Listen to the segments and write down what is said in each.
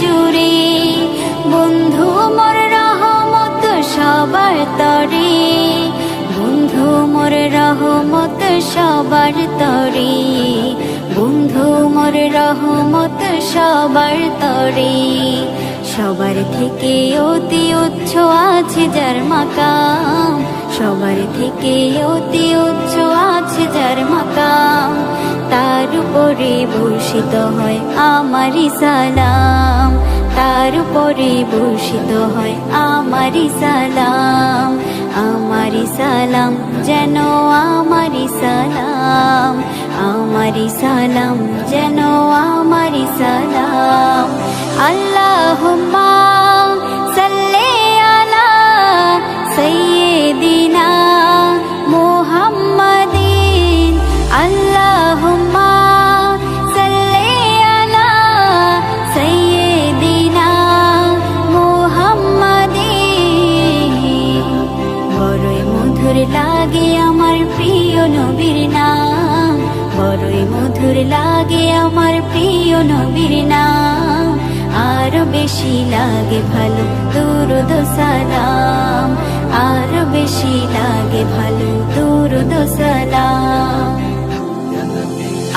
জুড়ে। বন্ধু মোর রহমত সবার তরে, বন্ধু মোর রহমত সবার তরে, বন্ধু মোর রহমত সবার তরে। সবার থেকে অতি উচ্চ আছে যার মাকাম, সবার থেকে অতি উচ্চ আছে যার মাকাম। তার উপরে বর্ষিত হয় আমারি সালাম, তার উপরে বর্ষিত হয় আমারি সালাম। আমারি সালাম যেন আমারি সালাম, আমারি সালাম যেন আমারি সালাম। আল্লাহুম্মা সাল্লি আলা সাইয়্যিদিনা মুহাম্মাদিন, আল্লাহুম্মা সাল্লি আলা সাইয়্যিদিনা মুহাম্মাদিন। বড়ই মধুর লাগে আমার প্রিয় নবীর নাম, বড়ই মধুর লাগে আমার প্রিয় নবীর নাম। আরো বেশি লাগে ভালো দুরূদ সালাম, আরো বেশি লাগে ভালো দুরূদ সালাম।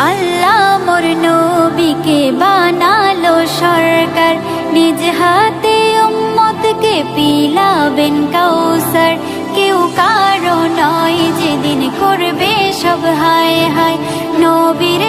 আল্লাহ মোর নবীকে বানালো সরকার, নিজ হাতে উম্মতকে পিলাবেন কাউসার। কেউ কারো নয় যেদিন করবে সব হায় হায়, নবীর